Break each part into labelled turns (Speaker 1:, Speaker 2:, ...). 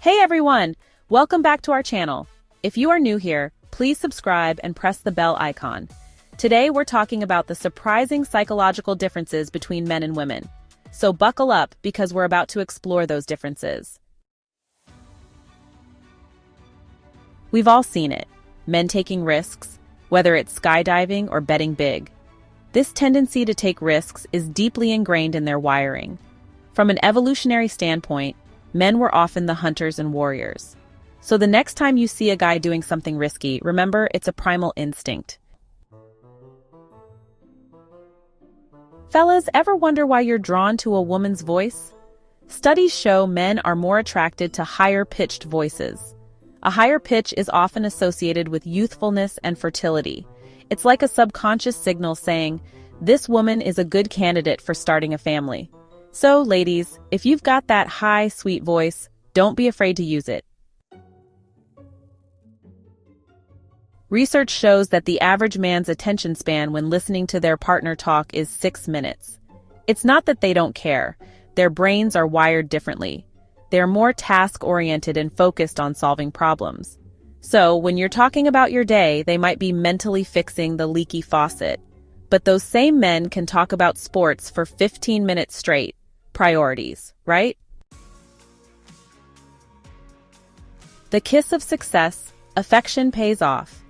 Speaker 1: Hey everyone! Welcome back to our channel. If you are new here, please subscribe and press the bell icon. Today we're talking about the surprising psychological differences between men and women. So buckle up because we're about to explore those differences. We've all seen it. Men taking risks, whether it's skydiving or betting big. This tendency to take risks is deeply ingrained in their wiring. From an evolutionary standpoint, men were often the hunters and warriors. So the next time you see a guy doing something risky, remember it's a primal instinct. Fellas, ever wonder why you're drawn to a woman's voice? Studies show men are more attracted to higher-pitched voices. A higher pitch is often associated with youthfulness and fertility. It's like a subconscious signal saying, "This woman is a good candidate for starting a family." So, ladies, if you've got that high, sweet voice, don't be afraid to use it. Research shows that the average man's attention span when listening to their partner talk is 6 minutes. It's not that they don't care. Their brains are wired differently. They're more task-oriented and focused on solving problems. So, when you're talking about your day, they might be mentally fixing the leaky faucet. But those same men can talk about sports for 15 minutes straight. Priorities, right? The kiss of success, affection pays off.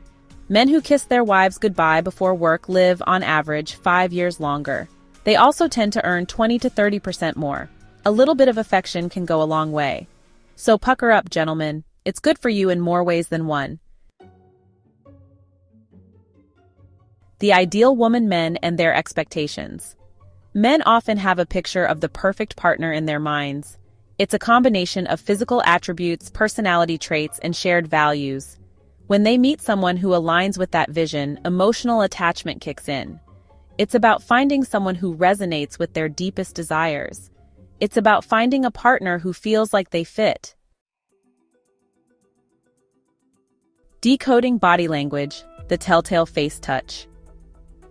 Speaker 1: Men who kiss their wives goodbye before work live, on average, 5 years longer. They also tend to earn 20 to 30% more. A little bit of affection can go a long way. So pucker up, gentlemen. It's good for you in more ways than one. The ideal woman men and their expectations. Men often have a picture of the perfect partner in their minds. It's a combination of physical attributes, personality traits, and shared values. When they meet someone who aligns with that vision, emotional attachment kicks in. It's about finding someone who resonates with their deepest desires. It's about finding a partner who feels like they fit. Decoding body language, the telltale face touch.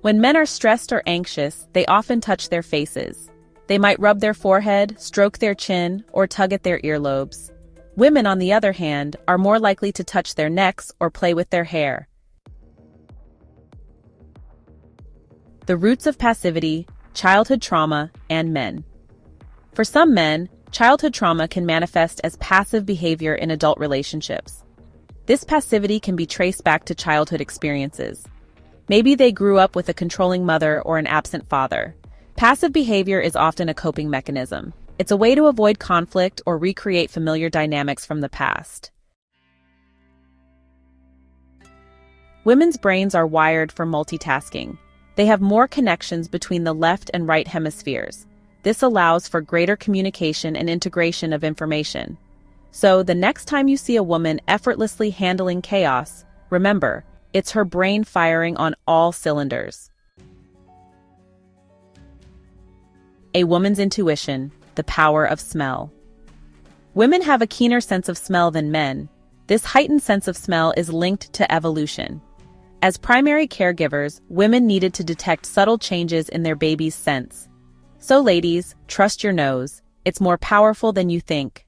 Speaker 1: When men are stressed or anxious, they often touch their faces. They might rub their forehead, stroke their chin, or tug at their earlobes. Women, on the other hand, are more likely to touch their necks or play with their hair. The roots of passivity, childhood trauma, and men. For some men, childhood trauma can manifest as passive behavior in adult relationships. This passivity can be traced back to childhood experiences. Maybe they grew up with a controlling mother or an absent father. Passive behavior is often a coping mechanism. It's a way to avoid conflict or recreate familiar dynamics from the past. Women's brains are wired for multitasking. They have more connections between the left and right hemispheres. This allows for greater communication and integration of information. So, the next time you see a woman effortlessly handling chaos, remember, it's her brain firing on all cylinders. A woman's intuition, the power of smell. Women have a keener sense of smell than men. This heightened sense of smell is linked to evolution. As primary caregivers, women needed to detect subtle changes in their baby's scents. So ladies, trust your nose. It's more powerful than you think.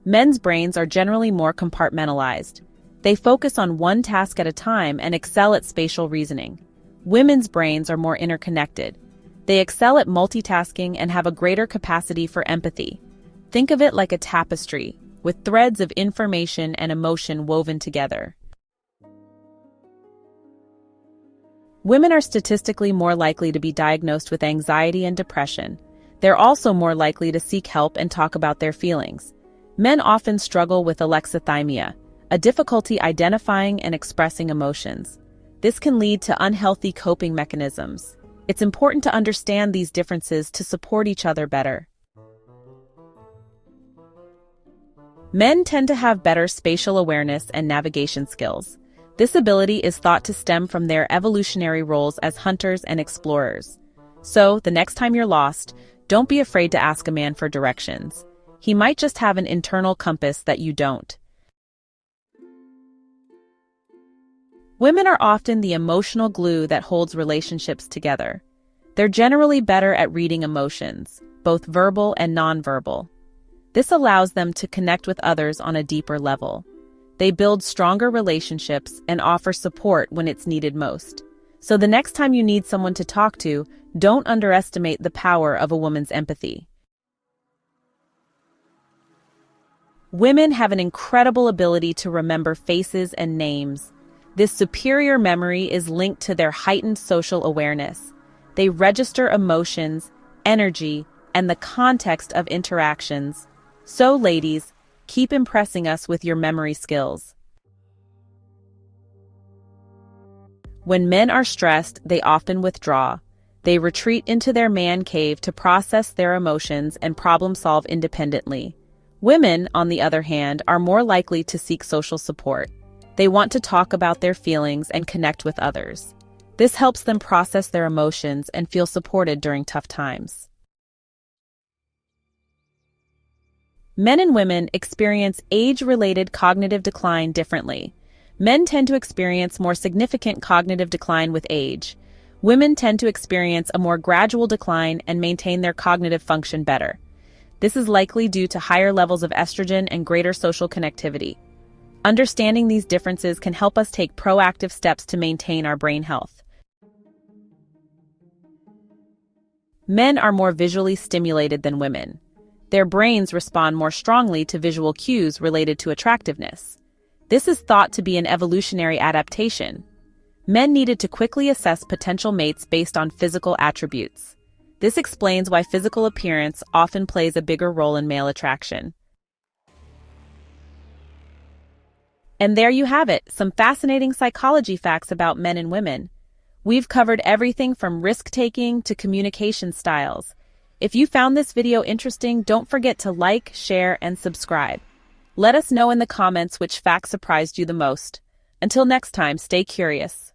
Speaker 1: Men's brains are generally more compartmentalized. They focus on one task at a time and excel at spatial reasoning. Women's brains are more interconnected. They excel at multitasking and have a greater capacity for empathy. Think of it like a tapestry, with threads of information and emotion woven together. Women are statistically more likely to be diagnosed with anxiety and depression. They're also more likely to seek help and talk about their feelings. Men often struggle with alexithymia, a difficulty identifying and expressing emotions. This can lead to unhealthy coping mechanisms. It's important to understand these differences to support each other better. Men tend to have better spatial awareness and navigation skills. This ability is thought to stem from their evolutionary roles as hunters and explorers. So, the next time you're lost, don't be afraid to ask a man for directions. He might just have an internal compass that you don't. Women are often the emotional glue that holds relationships together. They're generally better at reading emotions. both verbal and nonverbal. This allows them to connect with others on a deeper level. They build stronger relationships and offer support when it's needed most. So the next time you need someone to talk to, don't underestimate the power of a woman's empathy. Women have an incredible ability to remember faces and names. This superior memory is linked to their heightened social awareness. They register emotions, energy, and the context of interactions. So, ladies, keep impressing us with your memory skills. When men are stressed, they often withdraw. They retreat into their man cave to process their emotions and problem-solve independently. Women, on the other hand, are more likely to seek social support. They want to talk about their feelings and connect with others. This helps them process their emotions and feel supported during tough times. Men and women experience age-related cognitive decline differently. Men tend to experience more significant cognitive decline with age. Women tend to experience a more gradual decline and maintain their cognitive function better. This is likely due to higher levels of estrogen and greater social connectivity. Understanding these differences can help us take proactive steps to maintain our brain health. Men are more visually stimulated than women. Their brains respond more strongly to visual cues related to attractiveness. This is thought to be an evolutionary adaptation. Men needed to quickly assess potential mates based on physical attributes. This explains why physical appearance often plays a bigger role in male attraction. And there you have it, some fascinating psychology facts about men and women. We've covered everything from risk-taking to communication styles. If you found this video interesting, don't forget to like, share, and subscribe. Let us know in the comments which fact surprised you the most. Until next time, stay curious.